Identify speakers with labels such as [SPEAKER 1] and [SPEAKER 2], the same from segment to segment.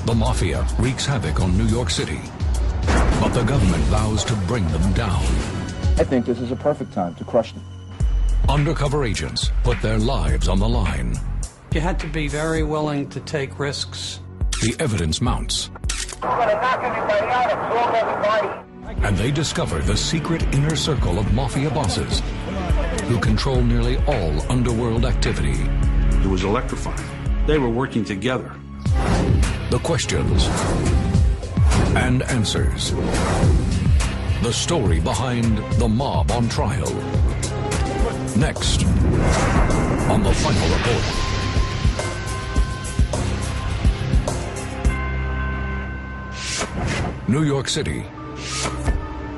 [SPEAKER 1] The mafia wreaks havoc on New York City, but the government vows to bring them down.
[SPEAKER 2] I think this is a perfect time to crush them.
[SPEAKER 1] Undercover agents put their lives on the line.
[SPEAKER 3] You had to be very willing to take risks.
[SPEAKER 1] The evidence mounts.
[SPEAKER 4] I'm gonna knock everybody out, absorb everybody.
[SPEAKER 1] And they discover the secret inner circle of mafia bosses who control nearly all underworld activity.
[SPEAKER 5] It was electrifying. They were working together.
[SPEAKER 1] The questions and answers. The story behind the mob on trial. Next, on the Final Report. New York City,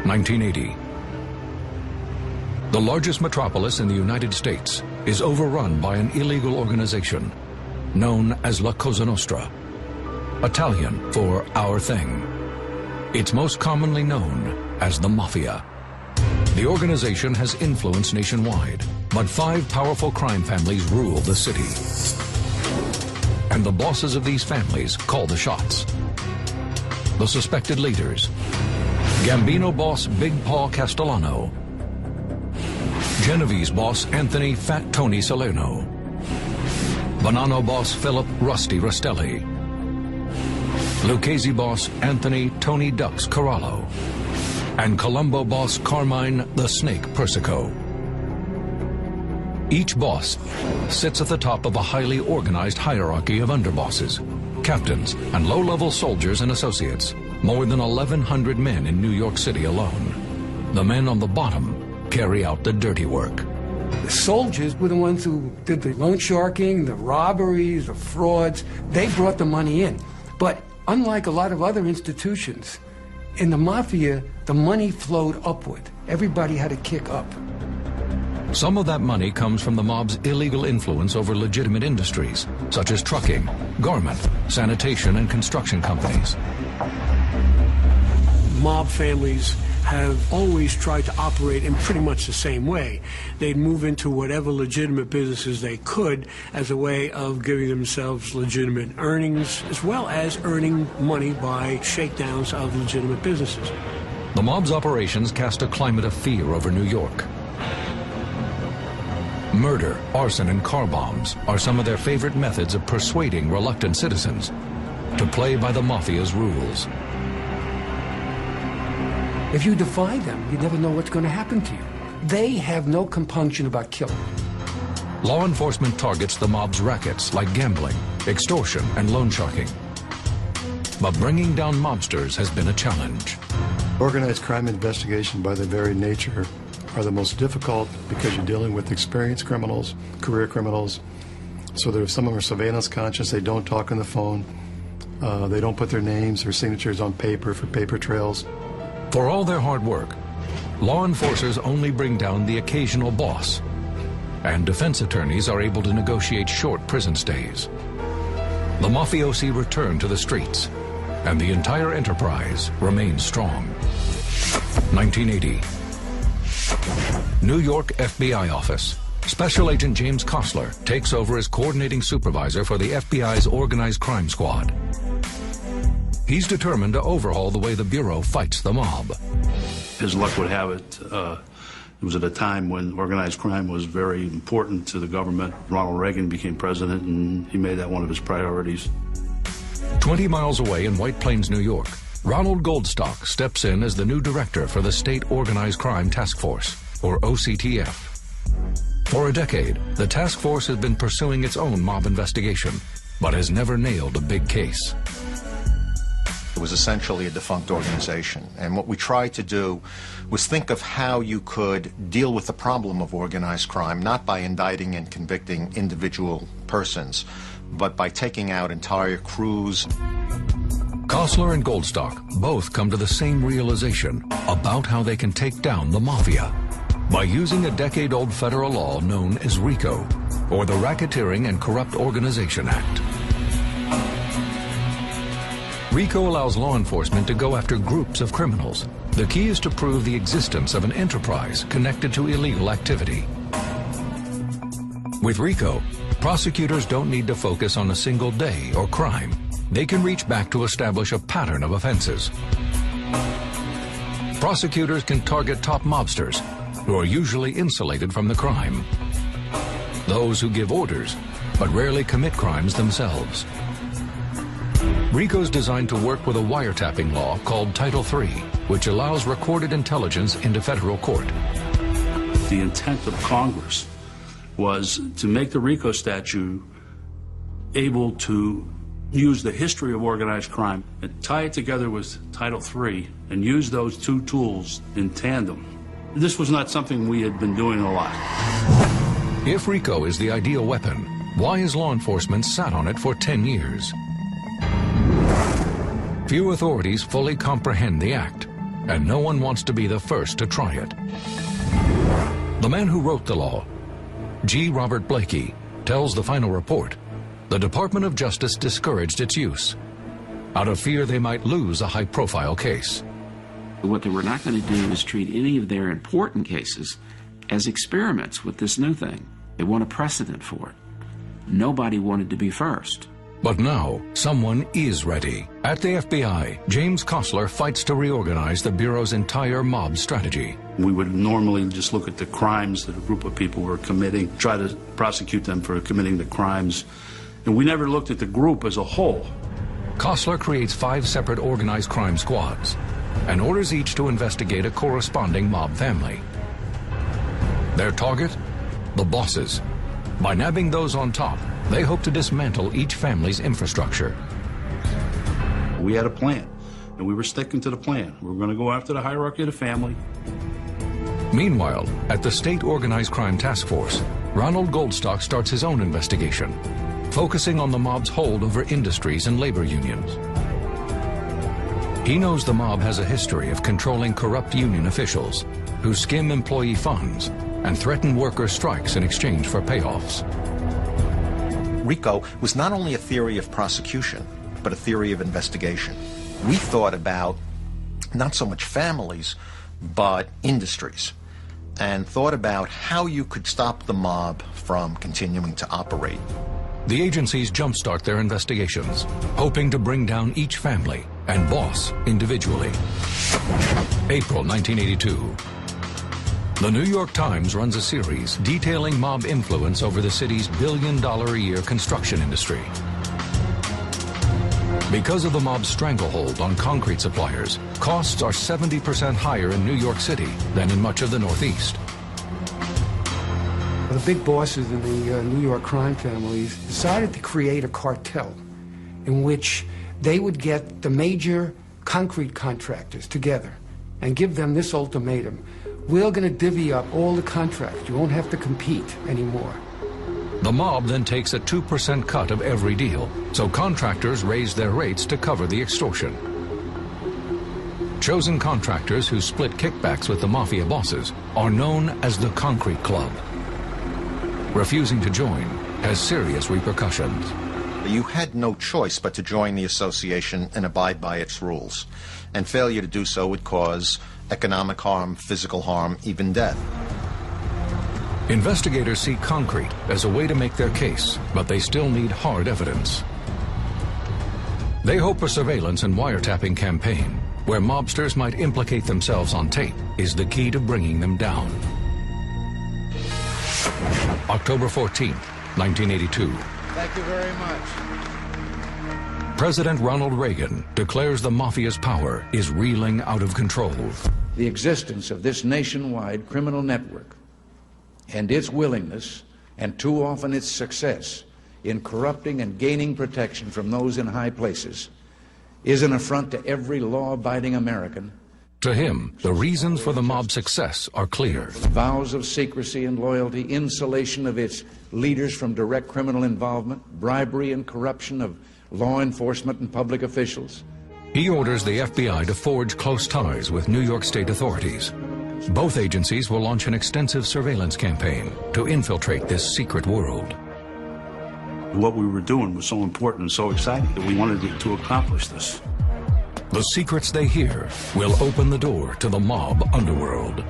[SPEAKER 1] 1980. The largest metropolis in the United States is overrun by an illegal organization known as La Cosa Nostra, Italian for our thing. It's most commonly known as the Mafia. The organization has influence nationwide, but 5 powerful crime families rule the city. And the bosses of these families call the shots. The suspected leaders: Gambino boss Big Paul Castellano, Genovese boss Anthony Fat Tony Salerno, Bonanno boss Philip Rusty Rastelli, Lucchese boss Anthony Tony Ducks Corallo, and Colombo boss Carmine the Snake Persico. Each boss sits at the top of a highly organized hierarchy of underbosses, captains, and low-level soldiers and associates. More than 1,100 men in New York City alone. The men on the bottom carry out the dirty work.
[SPEAKER 6] The soldiers were the ones who did the loan sharking, the robberies, the frauds. They brought the money in. But unlike a lot of other institutions, in the Mafia, the money flowed upward. Everybody had a kick up.
[SPEAKER 1] Some of that money comes from the mob's illegal influence over legitimate industries, such as trucking, garment, sanitation, and construction companies.
[SPEAKER 7] Mob families have always tried to operate in pretty much the same way. They'd move into whatever legitimate businesses they could as a way of giving themselves legitimate earnings, as well as earning money by shakedowns of legitimate businesses.
[SPEAKER 1] The mob's operations cast a climate of fear over New York. Murder, arson, and car bombs are some of their favorite methods of persuading reluctant citizens to play by the Mafia's rules.
[SPEAKER 6] If you defy them, you never know what's going to happen to you. They have no compunction about killing.
[SPEAKER 1] Law enforcement targets the mob's rackets like gambling, extortion, and loan sharking. But bringing down mobsters has been a challenge.
[SPEAKER 8] Organized crime investigation, by their very nature, are the most difficult because you're dealing with experienced criminals, career criminals, so that if some of them are surveillance conscious, they don't talk on the phone, they don't put their names or signatures on paper for paper trails.
[SPEAKER 1] For all their hard work, law enforcers only bring down the occasional boss, and defense attorneys are able to negotiate short prison stays. The mafiosi return to the streets, and the entire enterprise remains strong. 1980. New York FBI office. Special Agent James Kostler takes over as coordinating supervisor for the FBI's organized crime squad. He's determined to overhaul the way the Bureau fights the mob.
[SPEAKER 5] As luck would have it, it was at a time when organized crime was very important to the government. Ronald Reagan became president, and he made that one of his priorities.
[SPEAKER 1] 20 miles away in White Plains, New York, Ronald Goldstock steps in as the new director for the State Organized Crime Task Force, or OCTF. For a decade, the task force has been pursuing its own mob investigation, but has never nailed a big case.
[SPEAKER 9] It was essentially a defunct organization, and what we tried to do was think of how you could deal with the problem of organized crime, not by indicting and convicting individual persons, but by taking out entire crews.
[SPEAKER 1] Kostler and Goldstock both come to the same realization about how they can take down the Mafia by using a decade-old federal law known as RICO, or the Racketeering and Corrupt Organization Act. RICO allows law enforcement to go after groups of criminals. The key is to prove the existence of an enterprise connected to illegal activity. With RICO, prosecutors don't need to focus on a single day or crime, they can reach back to establish a pattern of offenses. Prosecutors can target top mobsters who are usually insulated from the crime. Those who give orders, but rarely commit crimes themselves. RICO's designed to work with a wiretapping law called Title III, which allows recorded intelligence into federal court.
[SPEAKER 5] The intent of Congress was to make the RICO statute able to use the history of organized crime and tie it together with Title III and use those two tools in tandem. This was not something we had been doing a lot.
[SPEAKER 1] If RICO is the ideal weapon, why has law enforcement sat on it for 10 years? Few authorities fully comprehend the act, and no one wants to be the first to try it. The man who wrote the law, G. Robert Blakey, tells the final report the Department of Justice discouraged its use out of fear they might lose a high-profile case.
[SPEAKER 10] What they were not going to do is treat any of their important cases as experiments with this new thing. They want a precedent for it. Nobody wanted to be first.
[SPEAKER 1] But now, someone is ready. At the FBI, James Kostler fights to reorganize the Bureau's entire mob strategy.
[SPEAKER 5] We would normally just look at the crimes that a group of people were committing, try to prosecute them for committing the crimes, and we never looked at the group as a whole.
[SPEAKER 1] Kostler creates 5 separate organized crime squads and orders each to investigate a corresponding mob family. Their target? The bosses. By nabbing those on top, they hope to dismantle each family's infrastructure.
[SPEAKER 5] We had a plan, and we were sticking to the plan. We were going to go after the hierarchy of the family.
[SPEAKER 1] Meanwhile, at the State Organized Crime Task Force, Ronald Goldstock starts his own investigation, focusing on the mob's hold over industries and labor unions. He knows the mob has a history of controlling corrupt union officials who skim employee funds and threaten worker strikes in exchange for payoffs.
[SPEAKER 9] RICO was not only a theory of prosecution, but a theory of investigation. We thought about not so much families, but industries, and thought about how you could stop the mob from continuing to operate.
[SPEAKER 1] The agencies jumpstart their investigations, hoping to bring down each family and boss individually. April 1982. The New York Times runs a series detailing mob influence over the city's billion-dollar-a-year construction industry. Because of the mob's stranglehold on concrete suppliers, costs are 70% higher in New York City than in much of the Northeast.
[SPEAKER 6] The big bosses in the New York crime families decided to create a cartel in which they would get the major concrete contractors together and give them this ultimatum: we're going to divvy up all the contracts. You won't have to compete anymore.
[SPEAKER 1] The mob then takes a 2% cut of every deal, so contractors raise their rates to cover the extortion. Chosen contractors who split kickbacks with the mafia bosses are known as the Concrete Club. Refusing to join has serious repercussions.
[SPEAKER 9] You had no choice but to join the association and abide by its rules, and failure to do so would cause economic harm, physical harm, even death.
[SPEAKER 1] Investigators see concrete as a way to make their case, but they still need hard evidence. They hope a surveillance and wiretapping campaign, where mobsters might implicate themselves on tape, is the key to bringing them down. October 14th, 1982.
[SPEAKER 11] Thank you very much.
[SPEAKER 1] President Ronald Reagan declares the mafia's power is reeling out of control.
[SPEAKER 11] The existence of this nationwide criminal network and its willingness, and too often its success, in corrupting and gaining protection from those in high places is an affront to every law-abiding American.
[SPEAKER 1] To him, the reasons for the mob's success are clear.
[SPEAKER 11] Vows of secrecy and loyalty, insulation of its leaders from direct criminal involvement, bribery and corruption of law enforcement and public officials.
[SPEAKER 1] He orders the FBI to forge close ties with New York State authorities. Both agencies will launch an extensive surveillance campaign to infiltrate this secret world.
[SPEAKER 5] What we were doing was so important and so exciting that we wanted to accomplish this.
[SPEAKER 1] The secrets they hear will open the door to the mob underworld.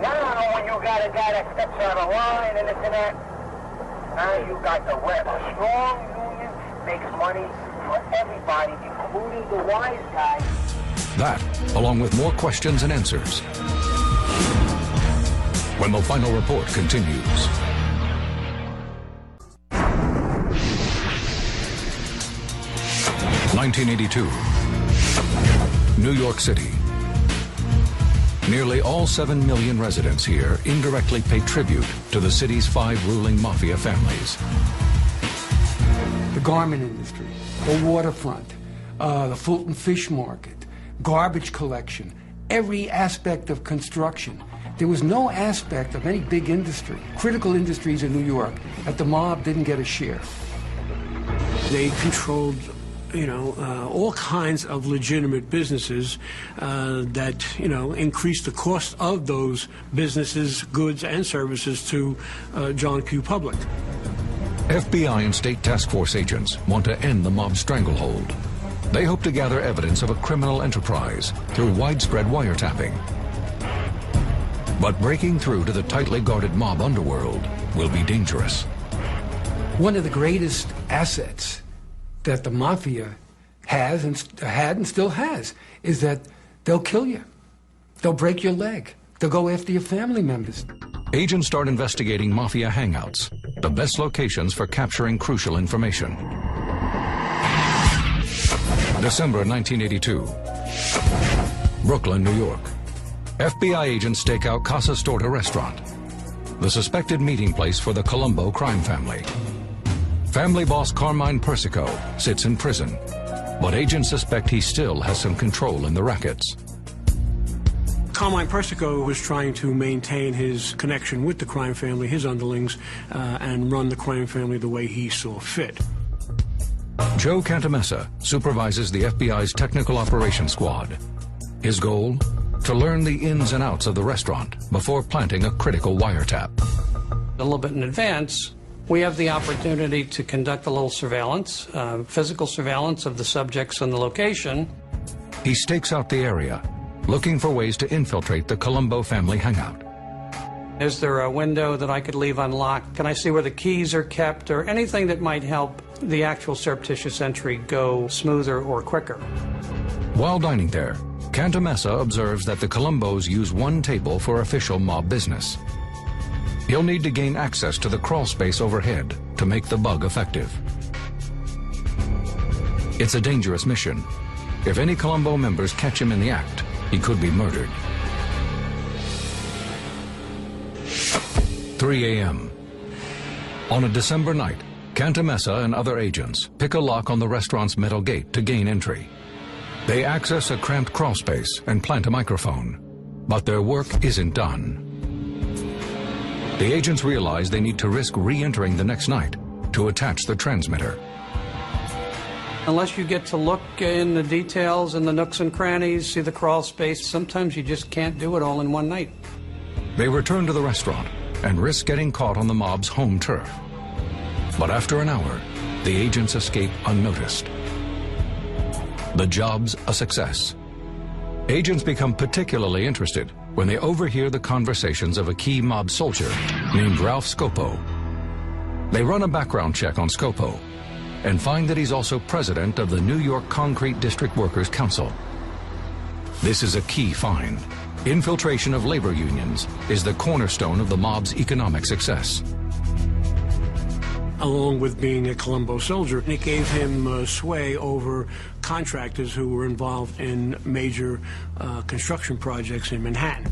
[SPEAKER 4] Now when you got a guy that steps on a line and this and that, now you got the web. A strong union makes money for everybody, including the wise guys.
[SPEAKER 1] That, along with more questions and answers, when the final report continues. (1982), New York City. Nearly all 7 million residents here indirectly pay tribute to the city's 5 ruling mafia families.
[SPEAKER 6] The garment industry, the waterfront, the Fulton Fish Market, garbage collection, every aspect of construction. There was no aspect of any big industry, critical industries in New York, that the mob didn't get a share.
[SPEAKER 7] They controlled, all kinds of legitimate businesses that, increased the cost of those businesses, goods, and services to John Q. Public.
[SPEAKER 1] FBI and state task force agents want to end the mob stranglehold. They hope to gather evidence of a criminal enterprise through widespread wiretapping. But breaking through to the tightly guarded mob underworld will be dangerous.
[SPEAKER 6] One of the greatest assets that the mafia has and had and still has is that they'll kill you. They'll break your leg. They'll go after your family members.
[SPEAKER 1] Agents start investigating mafia hangouts, the best locations for capturing crucial information. December 1982. Brooklyn, New York. FBI agents stake out Casa Storta restaurant, the suspected meeting place for the Colombo crime family. Family boss Carmine Persico sits in prison, but agents suspect he still has some control in the rackets.
[SPEAKER 7] Carmine Persico was trying to maintain his connection with the crime family, his underlings, and run the crime family the way he saw fit.
[SPEAKER 1] Joe Cantamessa supervises the FBI's Technical Operations Squad. His goal? To learn the ins and outs of the restaurant before planting a critical wiretap.
[SPEAKER 3] A little bit in advance, we have the opportunity to conduct a little surveillance, physical surveillance of the subjects and the location.
[SPEAKER 1] He stakes out the area, looking for ways to infiltrate the Colombo family hangout.
[SPEAKER 3] Is there a window that I could leave unlocked? Can I see where the keys are kept, or anything that might help the actual surreptitious entry go smoother or quicker?
[SPEAKER 1] While dining there, Cantamessa observes that the Colombos use one table for official mob business. He'll need to gain access to the crawl space overhead to make the bug effective. It's a dangerous mission. If any Colombo members catch him in the act, he could be murdered. 3 a.m. On a December night, Cantamessa and other agents pick a lock on the restaurant's metal gate to gain entry. They access a cramped crawl space and plant a microphone, but their work isn't done. The agents realize they need to risk re-entering the next night to attach the transmitter.
[SPEAKER 3] Unless you get to look in the details and the nooks and crannies, see the crawl space, sometimes you just can't do it all in one night.
[SPEAKER 1] They return to the restaurant and risk getting caught on the mob's home turf. But after an hour, the agents escape unnoticed. The job's a success. Agents become particularly interested when they overhear the conversations of a key mob soldier named Ralph Scopo. They run a background check on Scopo and find that he's also president of the New York Concrete District Workers Council. This is a key find. Infiltration of labor unions is the cornerstone of the mob's economic success.
[SPEAKER 7] Along with being a Colombo soldier, it gave him sway over contractors who were involved in major construction projects in Manhattan.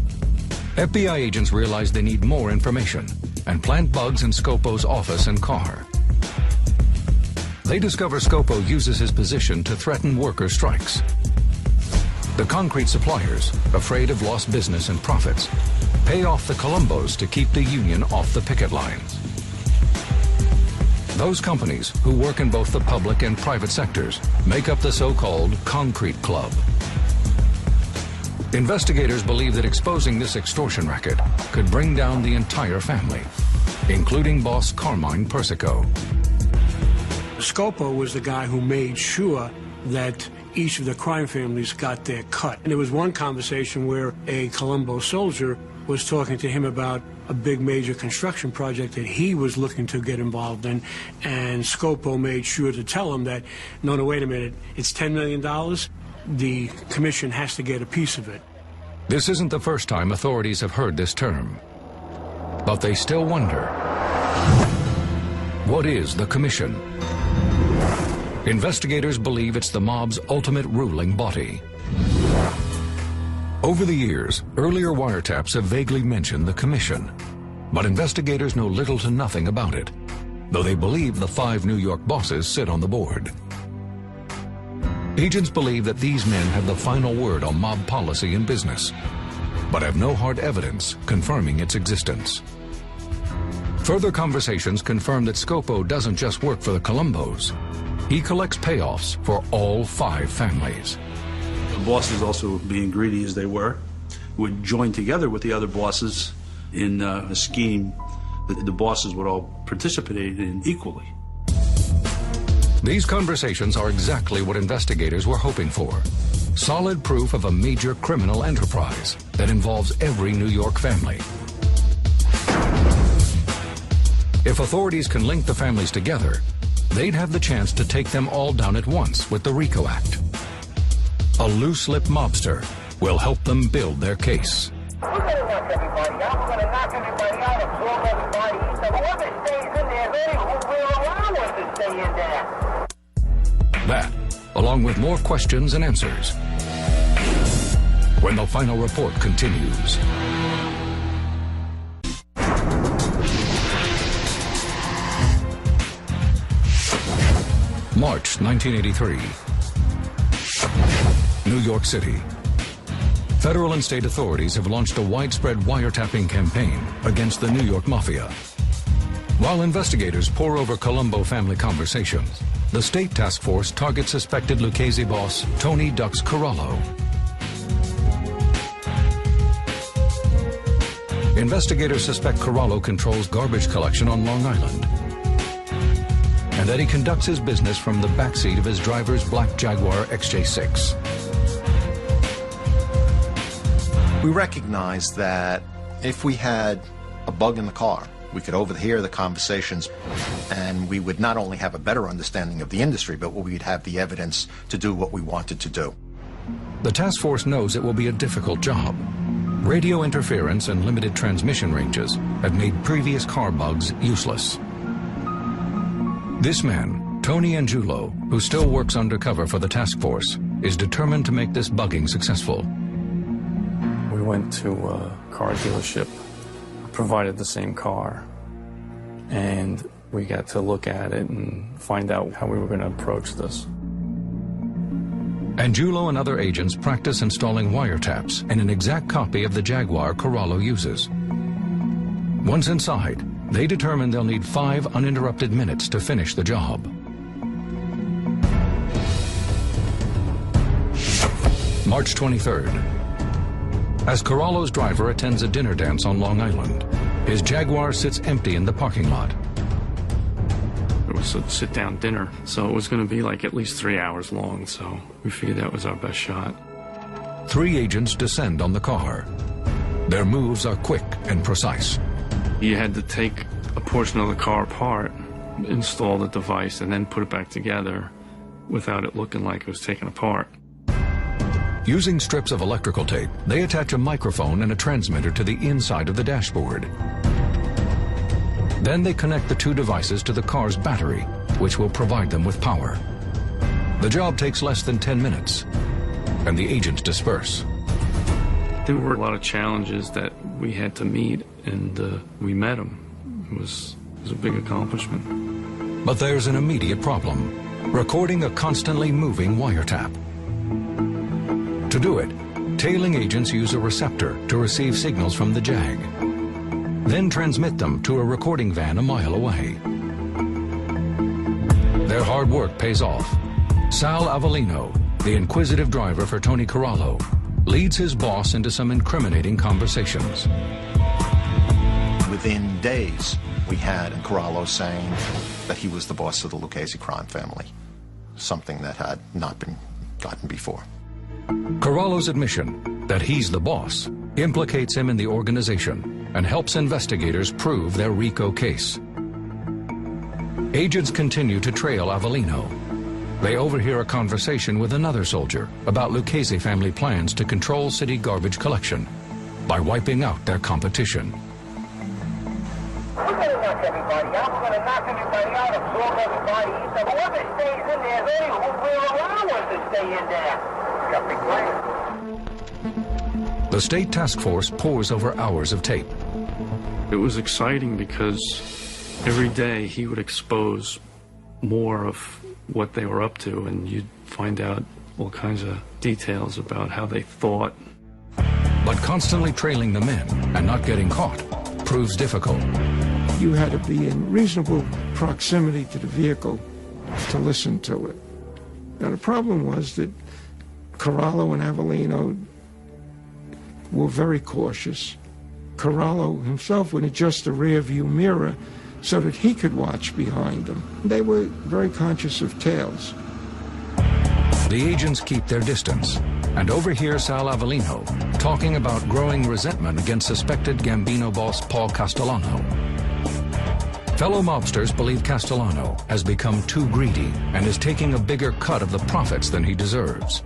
[SPEAKER 1] FBI agents realize they need more information and plant bugs in Scopo's office and car. They discover Scopo uses his position to threaten worker strikes. The concrete suppliers, afraid of lost business and profits, pay off the Colombos to keep the union off the picket lines. Those companies, who work in both the public and private sectors, make up the so-called Concrete Club. Investigators believe that exposing this extortion racket could bring down the entire family, including boss Carmine Persico.
[SPEAKER 7] Scopo was the guy who made sure that each of the crime families got their cut. And there was one conversation where a Colombo soldier was talking to him about a big major construction project that he was looking to get involved in, and Scopo made sure to tell him that, no, wait a minute, it's $10 million. The commission has to get a piece of it.
[SPEAKER 1] This isn't the first time authorities have heard this term, but they still wonder, what is the commission? Investigators believe it's the mob's ultimate ruling body. Over the years, earlier wiretaps have vaguely mentioned the commission, but investigators know little to nothing about it, though they believe the 5 New York bosses sit on the board. Agents believe that these men have the final word on mob policy and business, but have no hard evidence confirming its existence. Further conversations confirm that Scopo doesn't just work for the Colombos. He collects payoffs for all 5 families.
[SPEAKER 5] The bosses, also being greedy as they were, would join together with the other bosses in a scheme that the bosses would all participate in equally.
[SPEAKER 1] These conversations are exactly what investigators were hoping for. Solid proof of a major criminal enterprise that involves every New York family. If authorities can link the families together, they'd have the chance to take them all down at once with the RICO Act. A loose-lipped mobster will help them build their case.
[SPEAKER 4] We're going to knock everybody out. We're going to knock everybody out, absorb everybody. So whoever stays in there, we'll allow us to stay in there.
[SPEAKER 1] That, along with more questions and answers, when the final report continues. March 1983. New York City. Federal and state authorities have launched a widespread wiretapping campaign against the New York Mafia. While investigators pore over Colombo family conversations, the state task force targets suspected Lucchese boss Tony Dux Corallo. Investigators suspect Corallo controls garbage collection on Long Island, and that he conducts his business from the backseat of his driver's black Jaguar XJ6.
[SPEAKER 9] We recognized that if we had a bug in the car, we could overhear the conversations, and we would not only have a better understanding of the industry, but we'd have the evidence to do what we wanted to do.
[SPEAKER 1] The task force knows it will be a difficult job. Radio interference and limited transmission ranges have made previous car bugs useless. This man, Tony Angiulo, who still works undercover for the task force, is determined to make this bugging successful.
[SPEAKER 12] We went to a car dealership, provided the same car, and we got to look at it and find out how we were going to approach this.
[SPEAKER 1] Angiulo and other agents practice installing wiretaps and an exact copy of the Jaguar Corallo uses. Once inside, they determine they'll need 5 uninterrupted minutes to finish the job. March 23rd. As Corallo's driver attends a dinner dance on Long Island, his Jaguar sits empty in the parking lot.
[SPEAKER 12] It was a sit-down dinner, so it was going to be like at least 3 hours long, so we figured that was our best shot.
[SPEAKER 1] 3 agents descend on the car. Their moves are quick and precise.
[SPEAKER 12] You had to take a portion of the car apart, install the device, and then put it back together without it looking like it was taken apart.
[SPEAKER 1] Using strips of electrical tape, they attach a microphone and a transmitter to the inside of the dashboard. Then they connect the 2 devices to the car's battery, which will provide them with power. The job takes less than 10 minutes, and the agents disperse.
[SPEAKER 12] There were a lot of challenges that we had to meet, and we met them. It was a big accomplishment.
[SPEAKER 1] But there's an immediate problem: recording a constantly moving wiretap. To do it, tailing agents use a receptor to receive signals from the Jag, then transmit them to a recording van a mile away. Their hard work pays off. Sal Avellino, the inquisitive driver for Tony Corallo, leads his boss into some incriminating conversations.
[SPEAKER 9] Within days, we had Corallo saying that he was the boss of the Lucchese crime family, something that had not been gotten before.
[SPEAKER 1] Corallo's admission that he's the boss implicates him in the organization and helps investigators prove their RICO case. Agents continue to trail Avellino. They overhear a conversation with another soldier about Lucchese family plans to control city garbage collection by wiping out their competition.
[SPEAKER 4] We're going to knock everybody out. We're going to knock everybody out, absorb everybody, eat them. Whoever stays in there, they will allow us to stay in there. Got big plans.
[SPEAKER 1] The state task force pores over hours of tape.
[SPEAKER 12] It was exciting because every day he would expose more of what they were up to, and you'd find out all kinds of details about how they thought.
[SPEAKER 1] But constantly trailing the men and not getting caught proves difficult.
[SPEAKER 13] You had to be in reasonable proximity to the vehicle to listen to it. Now the problem was that Corallo and Avellino were very cautious. Corallo himself would adjust the rear view mirror so that he could watch behind them. They were very conscious of tails.
[SPEAKER 1] The agents keep their distance and overhear Sal Avellino talking about growing resentment against suspected Gambino boss Paul Castellano. Fellow mobsters believe Castellano has become too greedy and is taking a bigger cut of the profits than he deserves.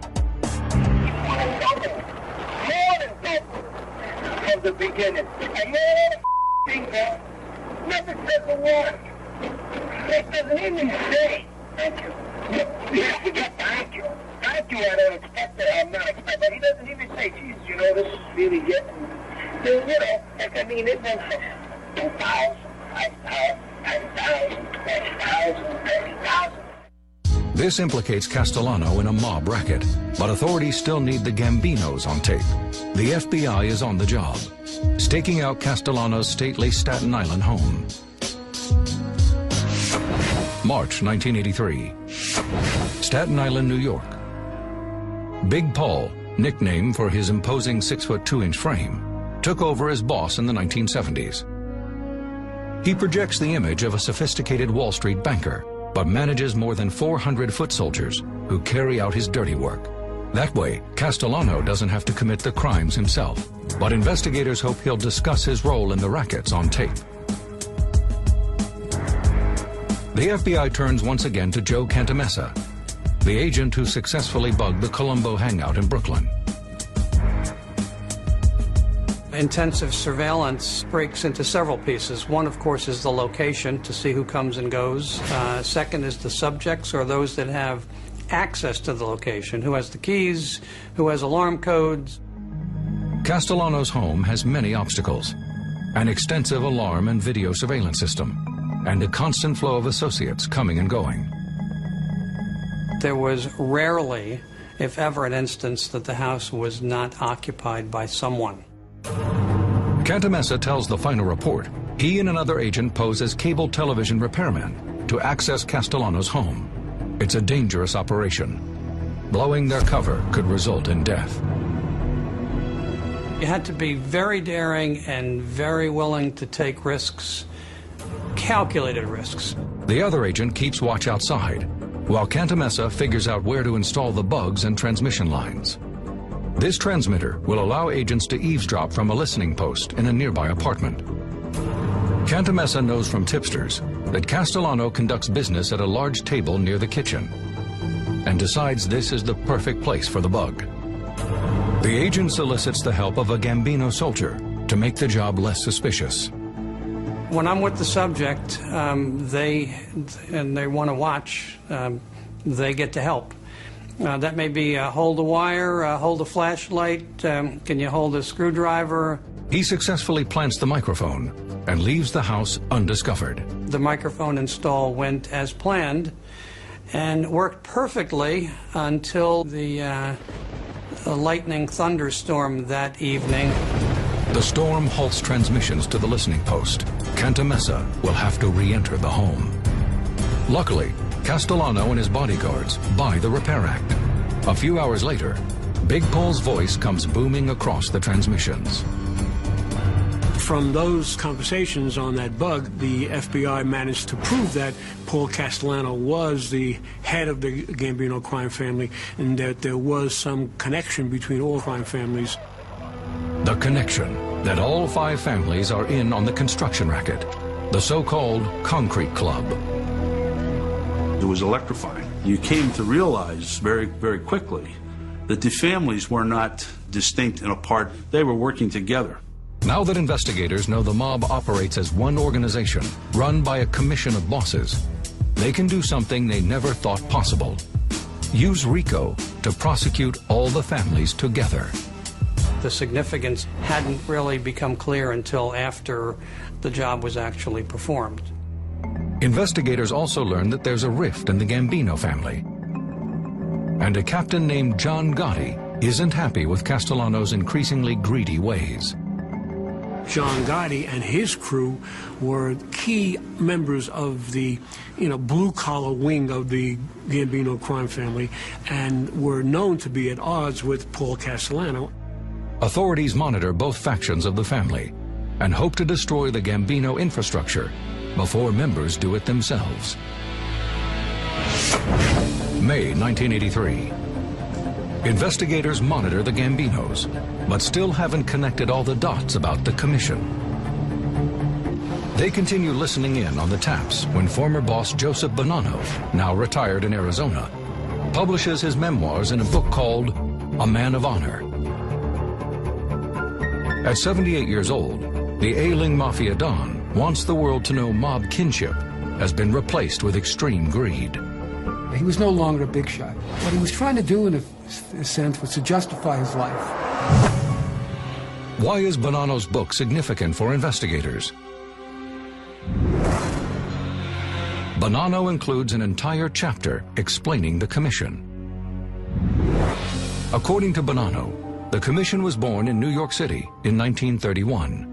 [SPEAKER 4] From the beginning. And never said the word. It doesn't even say thank you. You have to get thank you. Thank you, I don't expect it. I'm not expecting, but he doesn't even say, geez, you know, this is really getting, you know, I mean, it went from 2,000, 5,000, 10,000, 20,000, 30,000.
[SPEAKER 1] This implicates Castellano in a mob racket, but authorities still need the Gambinos on tape. The FBI is on the job, staking out Castellano's stately Staten Island home. March 1983. Staten Island, New York. Big Paul, nickname for his imposing 6'2" frame, took over as boss in the 1970s. He projects the image of a sophisticated Wall Street banker, but manages more than 400 foot soldiers who carry out his dirty work. That way, Castellano doesn't have to commit the crimes himself, but investigators hope he'll discuss his role in the rackets on tape. The FBI turns once again to Joe Cantamessa, the agent who successfully bugged the Colombo hangout in Brooklyn.
[SPEAKER 3] Intensive surveillance breaks into several pieces. One, of course, is the location to see who comes and goes. Second is the subjects, or those that have access to the location, who has the keys, who has alarm codes.
[SPEAKER 1] Castellano's home has many obstacles, an extensive alarm and video surveillance system, and a constant flow of associates coming and going.
[SPEAKER 3] There was rarely, if ever, an instance that the house was not occupied by someone.
[SPEAKER 1] Cantamessa tells the final report he and another agent pose as cable television repairmen to access Castellano's home. It's a dangerous operation. Blowing their cover could result in death.
[SPEAKER 3] You had to be very daring and very willing to take risks, calculated risks.
[SPEAKER 1] The other agent keeps watch outside, while Cantamessa figures out where to install the bugs and transmission lines. This transmitter will allow agents to eavesdrop from a listening post in a nearby apartment. Cantamessa knows from tipsters that Castellano conducts business at a large table near the kitchen and decides this is the perfect place for the bug. The agent solicits the help of a Gambino soldier to make the job less suspicious.
[SPEAKER 3] When I'm with the subject, they want to watch, they get to help. That may be hold a wire, hold a flashlight, can you hold a screwdriver?
[SPEAKER 1] He successfully plants the microphone and leaves the house undiscovered.
[SPEAKER 3] The microphone install went as planned and worked perfectly until the lightning thunderstorm that evening.
[SPEAKER 1] The storm halts transmissions to the listening post. Cantamessa will have to re-enter the home. Luckily, Castellano and his bodyguards buy the repair act. A few hours later, Big Paul's voice comes booming across the transmissions.
[SPEAKER 7] From those conversations on that bug, the FBI managed to prove that Paul Castellano was the head of the Gambino crime family and that there was some connection between all crime families.
[SPEAKER 1] The connection that all 5 families are in on the construction racket, the so-called Concrete Club.
[SPEAKER 5] It was electrifying. You came to realize very, very quickly that the families were not distinct and apart. They were working together.
[SPEAKER 1] Now that investigators know the mob operates as one organization, run by a commission of bosses, they can do something they never thought possible. Use RICO to prosecute all the families together.
[SPEAKER 3] The significance hadn't really become clear until after the job was actually performed.
[SPEAKER 1] Investigators also learned that there's a rift in the Gambino family. And a captain named John Gotti isn't happy with Castellano's increasingly greedy ways.
[SPEAKER 7] John Gotti and his crew were key members of the, blue-collar wing of the Gambino crime family and were known to be at odds with Paul Castellano.
[SPEAKER 1] Authorities monitor both factions of the family and hope to destroy the Gambino infrastructure before members do it themselves. May 1983. Investigators monitor the Gambinos, but still haven't connected all the dots about the commission. They continue listening in on the taps when former boss Joseph Bonanno, now retired in Arizona, publishes his memoirs in a book called A Man of Honor. At 78 years old, the ailing mafia don wants the world to know mob kinship has been replaced with extreme greed.
[SPEAKER 6] He was no longer a big shot. What he was trying to do, in a sense, was to justify his life.
[SPEAKER 1] Why is Bonanno's book significant for investigators? Bonanno includes an entire chapter explaining the commission. According to Bonanno, the commission was born in New York City in 1931.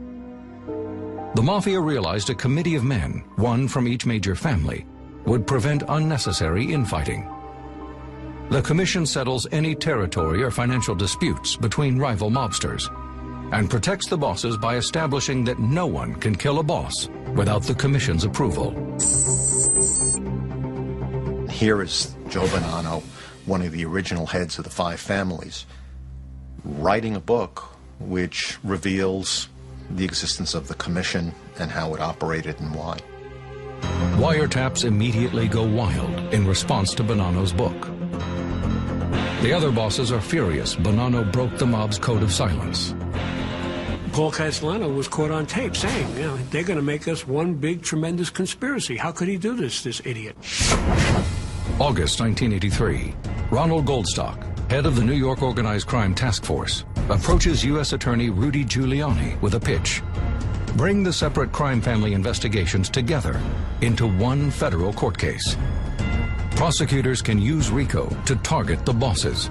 [SPEAKER 1] The mafia realized a committee of men, one from each major family, would prevent unnecessary infighting. The commission settles any territory or financial disputes between rival mobsters and protects the bosses by establishing that no one can kill a boss without the commission's approval.
[SPEAKER 9] Here is Joe Bonanno, one of the original heads of the 5 families, writing a book which reveals the existence of the commission and how it operated and why.
[SPEAKER 1] Wiretaps immediately go wild in response to Bonanno's book. The other bosses are furious Bonanno broke the mob's code of silence.
[SPEAKER 7] Paul Castellano was caught on tape saying, they're going to make us one big, tremendous conspiracy. How could he do this idiot?
[SPEAKER 1] August 1983, Ronald Goldstock, head of the New York Organized Crime Task Force, approaches U.S. Attorney Rudy Giuliani with a pitch. Bring the separate crime family investigations together into one federal court case. Prosecutors can use RICO to target the bosses.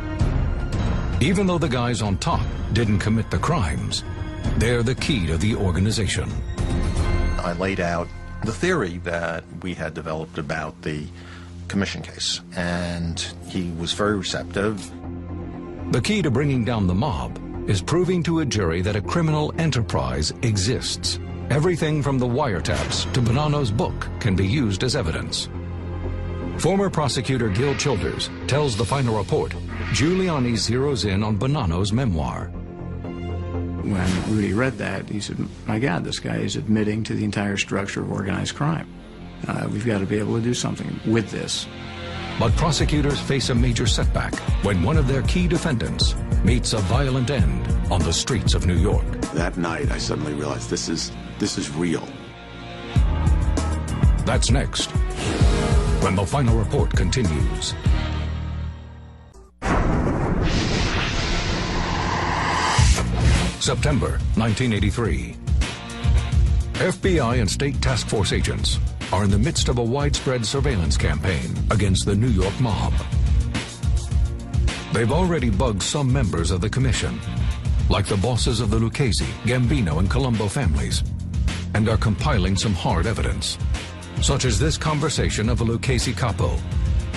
[SPEAKER 1] Even though the guys on top didn't commit the crimes, they're the key to the organization.
[SPEAKER 9] I laid out the theory that we had developed about the commission case, and he was very receptive.
[SPEAKER 1] The key to bringing down the mob is proving to a jury that a criminal enterprise exists. Everything from the wiretaps to Bonanno's book can be used as evidence. Former prosecutor Gil Childers tells the final report Giuliani zeroes in on Bonanno's memoir.
[SPEAKER 12] When Rudy read that, he said, my God, this guy is admitting to the entire structure of organized crime. We've got to be able to do something with this.
[SPEAKER 1] But prosecutors face a major setback when one of their key defendants meets a violent end on the streets of New York.
[SPEAKER 14] That night, I suddenly realized this is real.
[SPEAKER 1] That's next, when the final report continues. September 1983. FBI and state task force agents are in the midst of a widespread surveillance campaign against the New York mob. They've already bugged some members of the commission, like the bosses of the Lucchese, Gambino, and Colombo families, and are compiling some hard evidence, such as this conversation of a Lucchese capo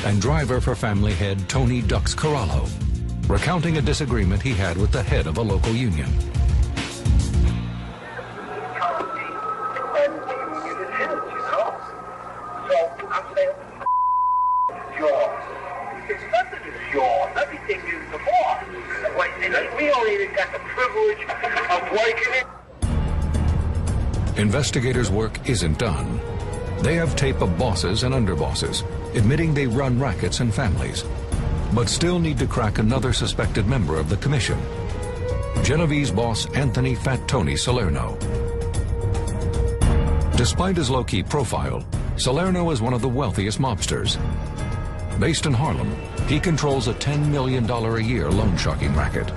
[SPEAKER 1] and driver for family head Tony Dux Corallo, recounting a disagreement he had with the head of a local union.
[SPEAKER 4] We don't even got the privilege of working it.
[SPEAKER 1] Investigators' work isn't done. They have tape of bosses and underbosses, admitting they run rackets and families, but still need to crack another suspected member of the commission, Genevieve's boss Anthony Fat Tony Salerno. Despite his low-key profile, Salerno is one of the wealthiest mobsters. Based in Harlem, he controls a $10 million a year loan sharking racket.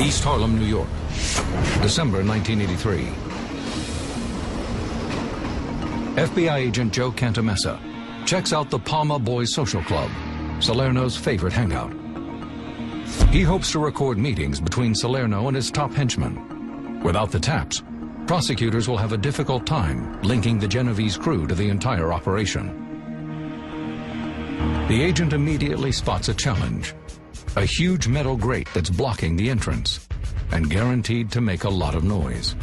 [SPEAKER 1] East Harlem, New York, December 1983. FBI agent Joe Cantamessa checks out the Palma Boys Social Club, Salerno's favorite hangout. He hopes to record meetings between Salerno and his top henchmen. Without the taps, prosecutors will have a difficult time linking the Genovese crew to the entire operation. The agent immediately spots a challenge, a huge metal grate that's blocking the entrance and guaranteed to make a lot of noise.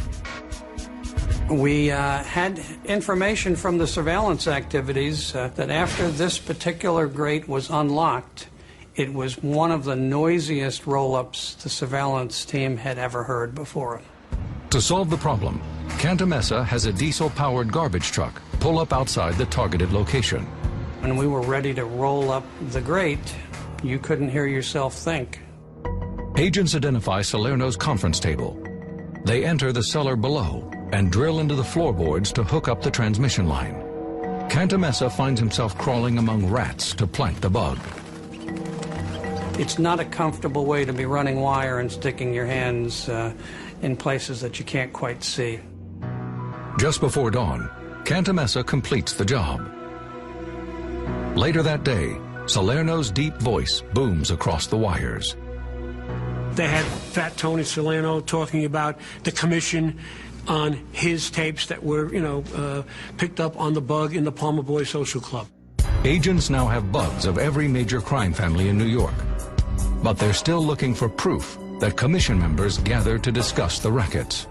[SPEAKER 3] We had information from the surveillance activities that after this particular grate was unlocked, it was one of the noisiest roll-ups the surveillance team had ever heard before.
[SPEAKER 1] To solve the problem, Cantamessa has a diesel-powered garbage truck pull up outside the targeted location.
[SPEAKER 3] When we were ready to roll up the grate, you couldn't hear yourself think.
[SPEAKER 1] Agents identify Salerno's conference table. They enter the cellar below and drill into the floorboards to hook up the transmission line. Cantamessa finds himself crawling among rats to plant the bug.
[SPEAKER 3] It's not a comfortable way to be running wire and sticking your hands in places that you can't quite see.
[SPEAKER 1] Just before dawn, Cantamessa completes the job. Later that day, Salerno's deep voice booms across the wires.
[SPEAKER 7] They had Fat Tony Salerno talking about the commission on his tapes that were, picked up on the bug in the Palma Boys Social Club.
[SPEAKER 1] Agents now have bugs of every major crime family in New York, but they're still looking for proof that commission members gathered to discuss the rackets.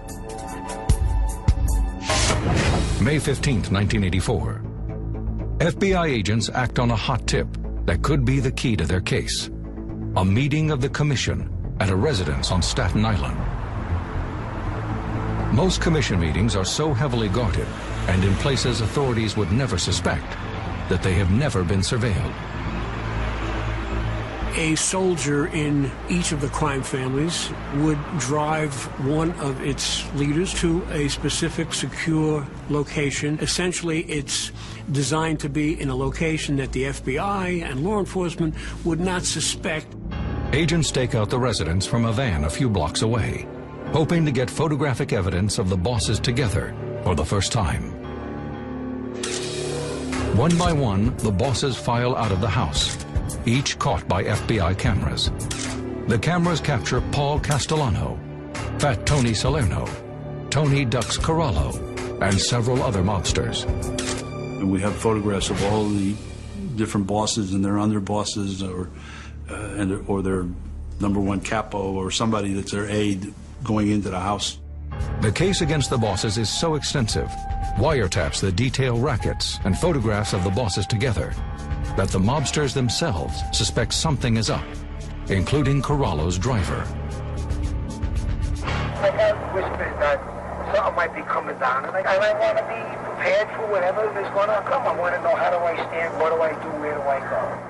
[SPEAKER 1] May 15th, 1984. FBI agents act on a hot tip that could be the key to their case. A meeting of the commission at a residence on Staten Island. Most commission meetings are so heavily guarded and in places authorities would never suspect that they have never been surveilled.
[SPEAKER 7] A soldier in each of the crime families would drive one of its leaders to a specific secure location. Essentially, it's designed to be in a location that the FBI and law enforcement would not suspect.
[SPEAKER 1] Agents stake out the residence from a van a few blocks away, hoping to get photographic evidence of the bosses together for the first time. One by one, the bosses file out of the house, each caught by FBI cameras. The cameras capture Paul Castellano, Fat Tony Salerno, Tony Dux Corallo, and several other mobsters.
[SPEAKER 5] And we have photographs of all the different bosses and their underbosses, or their number one capo, or somebody that's their aide going into the house.
[SPEAKER 1] The case against the bosses is so extensive, wiretaps that detail rackets and photographs of the bosses together, that the mobsters themselves suspect something is up, including Corallo's driver.
[SPEAKER 4] I got whispers that something might be coming down, and I want to be prepared for whatever is going to come. I want to know, how do I stand, what do I do, where do I go?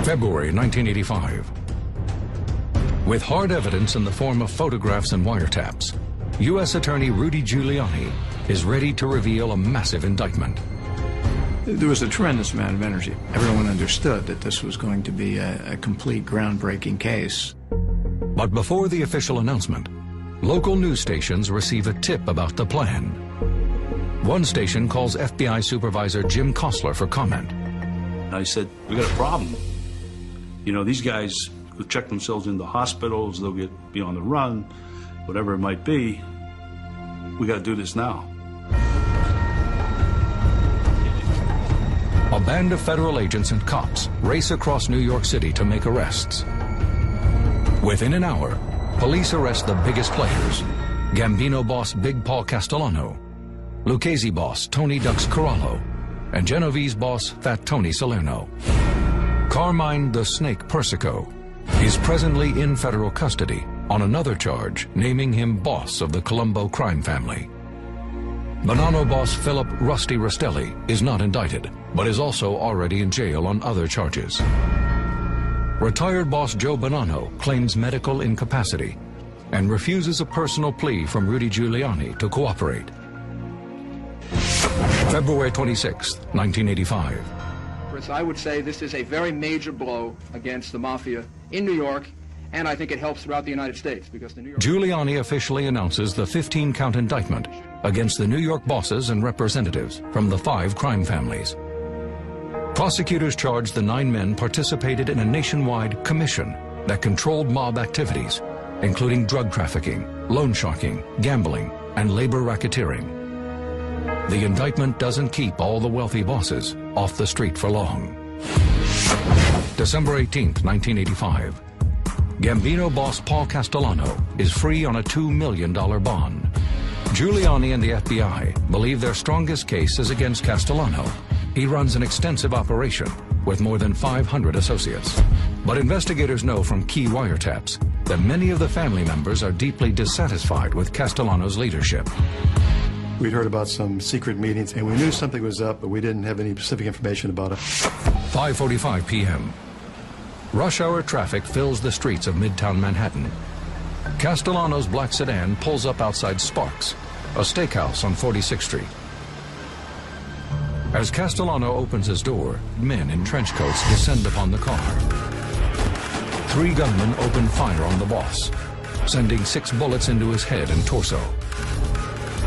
[SPEAKER 1] February 1985. With hard evidence in the form of photographs and wiretaps, U.S. Attorney Rudy Giuliani is ready to reveal a massive indictment.
[SPEAKER 15] There was a tremendous amount of energy. Everyone understood that this was going to be a complete groundbreaking case.
[SPEAKER 1] But before the official announcement, local news stations receive a tip about the plan. One station calls FBI Supervisor Jim Kostler for comment.
[SPEAKER 5] I said, we got a problem. These guys will check themselves into hospitals, they'll be on the run, whatever it might be. We got to do this now.
[SPEAKER 1] A band of federal agents and cops race across New York City to make arrests. Within an hour, police arrest the biggest players: Gambino boss Big Paul Castellano, Lucchese boss Tony Dux Corallo, and Genovese boss Fat Tony Salerno. Carmine the Snake Persico is presently in federal custody on another charge naming him boss of the Colombo crime family. Bonanno boss Philip Rusty Rastelli is not indicted, but is also already in jail on other charges. Retired boss Joe Bonanno claims medical incapacity and refuses a personal plea from Rudy Giuliani to cooperate. February 26, 1985.
[SPEAKER 2] I would say this is a very major blow against the mafia in New York, and I think it helps throughout the United States because the New York...
[SPEAKER 1] Giuliani officially announces the 15-count indictment against the New York bosses and representatives from the 5 crime families. Prosecutors charged the 9 men participated in a nationwide commission that controlled mob activities, including drug trafficking, loan sharking, gambling, and labor racketeering. The indictment doesn't keep all the wealthy bosses off the street for long. December 18, 1985. Gambino boss Paul Castellano is free on a $2 million bond. Giuliani and the FBI believe their strongest case is against Castellano. He runs an extensive operation with more than 500 associates. But investigators know from key wiretaps that many of the family members are deeply dissatisfied with Castellano's leadership.
[SPEAKER 8] We'd heard about some secret meetings, and we knew something was up, but we didn't have any specific information about it.
[SPEAKER 1] 5:45 p.m. Rush hour traffic fills the streets of Midtown Manhattan. Castellano's black sedan pulls up outside Sparks, a steakhouse on 46th Street. As Castellano opens his door, men in trench coats descend upon the car. 3 gunmen open fire on the boss, sending 6 bullets into his head and torso.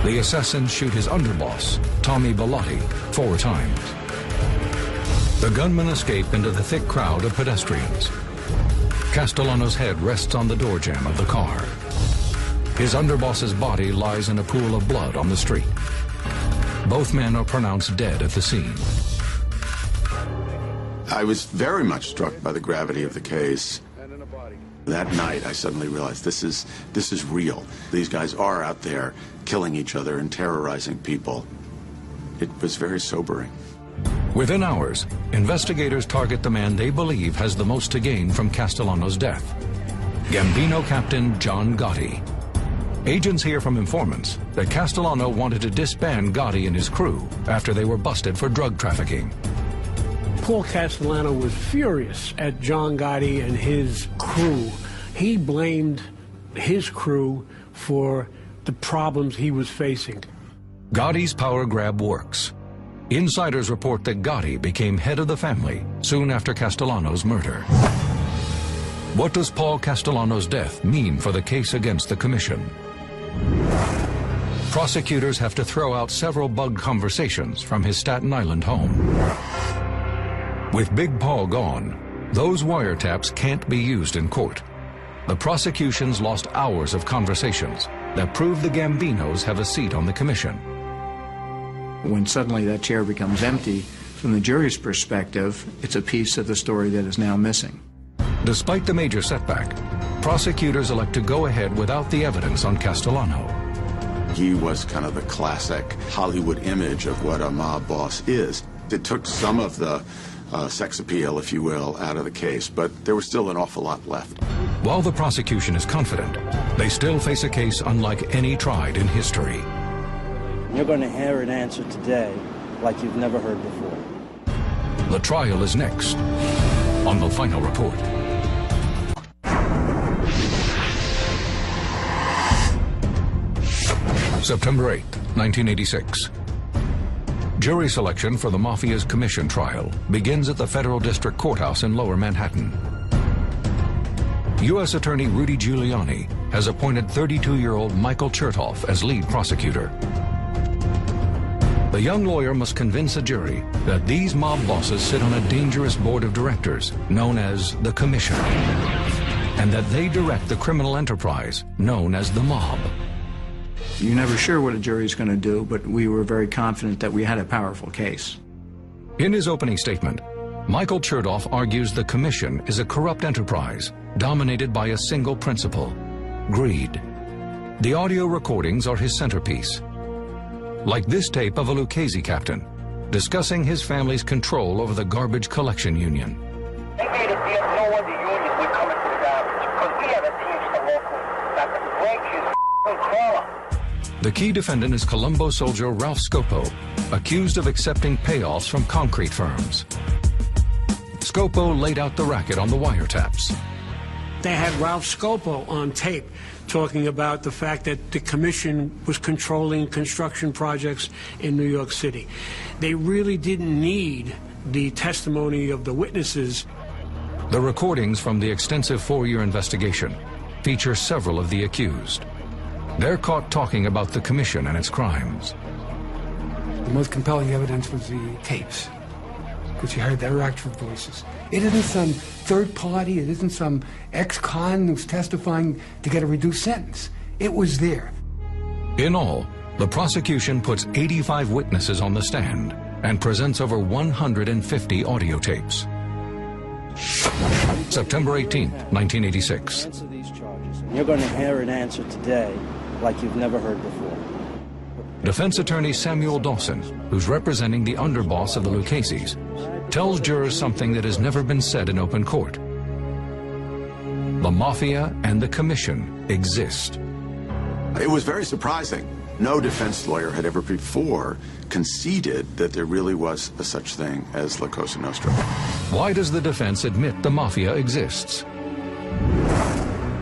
[SPEAKER 1] The assassins shoot his underboss, Tommy Bellotti, 4 times. The gunmen escape into the thick crowd of pedestrians. Castellano's head rests on the door jamb of the car. His underboss's body lies in a pool of blood on the street. Both men are pronounced dead at the scene.
[SPEAKER 14] I was very much struck by the gravity of the case. That night, I suddenly realized this is real. These guys are out there killing each other and terrorizing people. It was very sobering.
[SPEAKER 1] Within hours, investigators target the man they believe has the most to gain from Castellano's death, Gambino Captain John Gotti. Agents hear from informants that Castellano wanted to disband Gotti and his crew after they were busted for drug trafficking.
[SPEAKER 7] Paul Castellano was furious at John Gotti and his crew. He blamed his crew for the problems he was facing.
[SPEAKER 1] Gotti's power grab works. Insiders report that Gotti became head of the family soon after Castellano's murder. What does Paul Castellano's death mean for the case against the commission? Prosecutors have to throw out several bugged conversations from his Staten Island home. With Big Paul gone, those wiretaps can't be used in court. The prosecution's lost hours of conversations that prove the Gambinos have a seat on the commission.
[SPEAKER 15] When suddenly that chair becomes empty, from the jury's perspective, it's a piece of the story that is now missing.
[SPEAKER 1] Despite the major setback, prosecutors elect to go ahead without the evidence on Castellano.
[SPEAKER 14] He was kind of the classic Hollywood image of what a mob boss is. It took some of the sex appeal, if you will, out of the case, but there was still an awful lot left.
[SPEAKER 1] While the prosecution is confident, they still face a case unlike any tried in history.
[SPEAKER 16] You're going to hear an answer today like you've never heard before.
[SPEAKER 1] The trial is next on The Final Report. September 8, 1986. Jury selection for the Mafia's commission trial begins at the Federal District Courthouse in Lower Manhattan. U.S. Attorney Rudy Giuliani has appointed 32-year-old Michael Chertoff as lead prosecutor. The young lawyer must convince a jury that these mob bosses sit on a dangerous board of directors known as the Commission, and that they direct the criminal enterprise known as the mob.
[SPEAKER 15] You're never sure what a jury's going to do, but we were very confident that we had a powerful case.
[SPEAKER 1] In his opening statement, Michael Chertoff argues the Commission is a corrupt enterprise dominated by a single principle: greed. The audio recordings are his centerpiece. Like this tape of a Lucchese captain discussing his family's control over the garbage collection union.
[SPEAKER 4] They made a deal, no other union would come into the garbage, because we have a Teamster local.
[SPEAKER 1] The key defendant is Colombo soldier Ralph Scopo, accused of accepting payoffs from concrete firms. Scopo laid out the racket on the wiretaps.
[SPEAKER 7] They had Ralph Scopo on tape talking about the fact that the commission was controlling construction projects in New York City. They really didn't need the testimony of the witnesses.
[SPEAKER 1] The recordings from the extensive 4-year investigation feature several of the accused. They're caught talking about the commission and its crimes.
[SPEAKER 6] The most compelling evidence was the tapes, because you heard their actual voices. It isn't some third party, it isn't some ex-con who's testifying to get a reduced sentence. It was there.
[SPEAKER 1] In all, the prosecution puts 85 witnesses on the stand and presents over 150 audio tapes. September 18, 1986.
[SPEAKER 16] Answer these charges. You're going to hear an answer today like you've never heard before.
[SPEAKER 1] Defense attorney Samuel Dawson, who's representing the underboss of the Lucchese's, tells jurors something that has never been said in open court. The mafia and the commission exist.
[SPEAKER 14] It was very surprising. No defense lawyer had ever before conceded that there really was a such thing as La Cosa Nostra.
[SPEAKER 1] Why does the defense admit the mafia exists?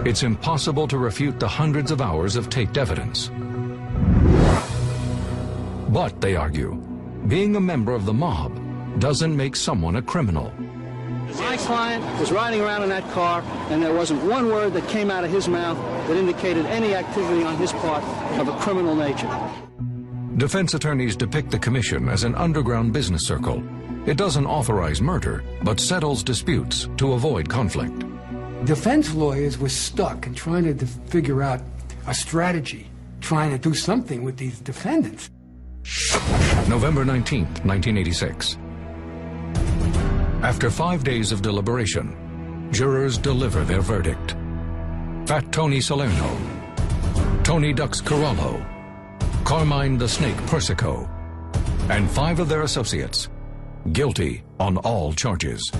[SPEAKER 1] It's impossible to refute the hundreds of hours of taped evidence. But, they argue, being a member of the mob doesn't make someone a criminal.
[SPEAKER 16] My client was riding around in that car, and there wasn't one word that came out of his mouth that indicated any activity on his part of a criminal nature.
[SPEAKER 1] Defense attorneys depict the commission as an underground business circle. It doesn't authorize murder, but settles disputes to avoid conflict.
[SPEAKER 6] Defense lawyers were stuck in trying to figure out a strategy, trying to do something with these defendants.
[SPEAKER 1] November 19, 1986. After 5 days of deliberation, jurors deliver their verdict. Fat Tony Salerno, Tony Ducks Corallo, Carmine the Snake Persico, and 5 of their associates, guilty on all charges.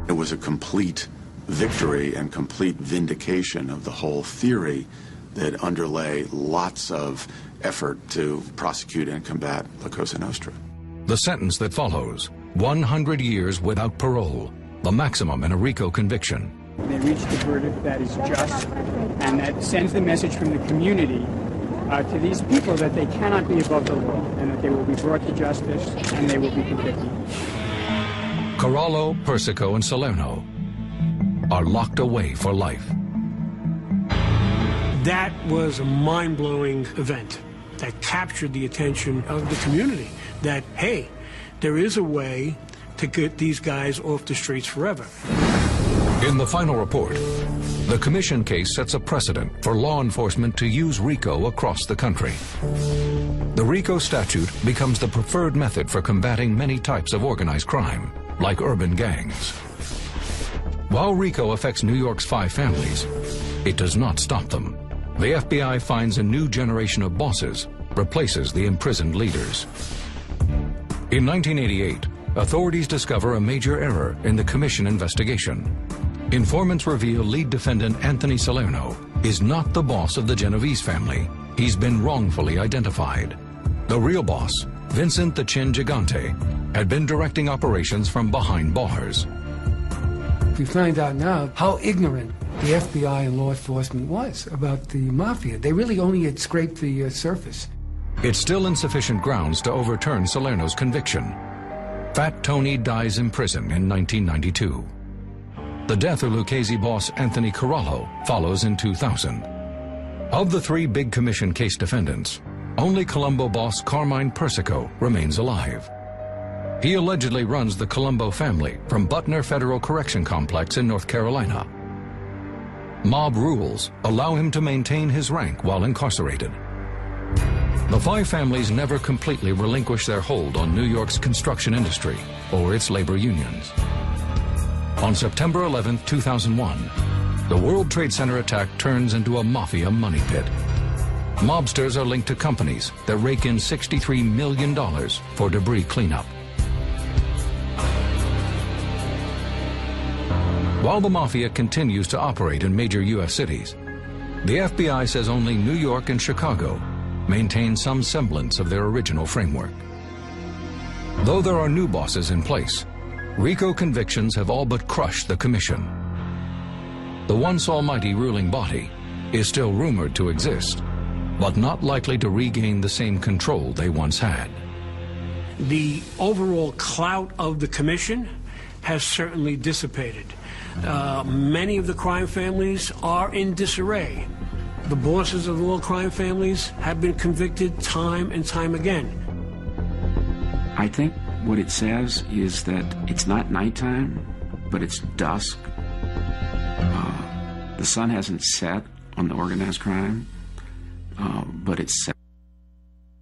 [SPEAKER 14] It was a complete victory and complete vindication of the whole theory that underlay lots of effort to prosecute and combat La Cosa Nostra.
[SPEAKER 1] The sentence that follows, 100 years without parole, the maximum in a RICO conviction.
[SPEAKER 17] They reached a verdict that is just and that sends the message from the community to these people that they cannot be above the law and that they will be brought to justice and they will be convicted.
[SPEAKER 1] Corallo, Persico, and Salerno are locked away for life.
[SPEAKER 7] That was a mind-blowing event that captured the attention of the community, that, hey, there is a way to get these guys off the streets forever.
[SPEAKER 1] In the final report, the commission case sets a precedent for law enforcement to use RICO across the country. The RICO statute becomes the preferred method for combating many types of organized crime, like urban gangs. While RICO affects New York's 5 families, it does not stop them. The FBI finds a new generation of bosses, replaces the imprisoned leaders. In 1988, authorities discover a major error in the commission investigation. Informants reveal lead defendant Anthony Salerno is not the boss of the Genovese family. He's been wrongfully identified. The real boss, Vincent the Chin Gigante, had been directing operations from behind bars.
[SPEAKER 6] We find out now how ignorant the FBI and law enforcement was about the mafia. They really only had scraped the surface.
[SPEAKER 1] It's still insufficient grounds to overturn Salerno's conviction. Fat Tony dies in prison in 1992. The death of Lucchese boss Anthony Corallo follows in 2000. Of the 3 big commission case defendants, only Colombo boss Carmine Persico remains alive. He allegedly runs the Colombo family from Butner Federal Correction Complex in North Carolina. Mob rules allow him to maintain his rank while incarcerated. The 5 families never completely relinquish their hold on New York's construction industry or its labor unions. On September 11, 2001, the World Trade Center attack turns into a mafia money pit. Mobsters are linked to companies that rake in $63 million for debris cleanup. While the Mafia continues to operate in major U.S. cities, the FBI says only New York and Chicago maintain some semblance of their original framework. Though there are new bosses in place, RICO convictions have all but crushed the commission. The once almighty ruling body is still rumored to exist, but not likely to regain the same control they once had.
[SPEAKER 7] The overall clout of the commission has certainly dissipated. Many of the crime families are in disarray. The bosses of all crime families have been convicted time and time again.
[SPEAKER 10] I think what it says is that it's not nighttime, but it's dusk. The sun hasn't set on the organized crime, but it's set.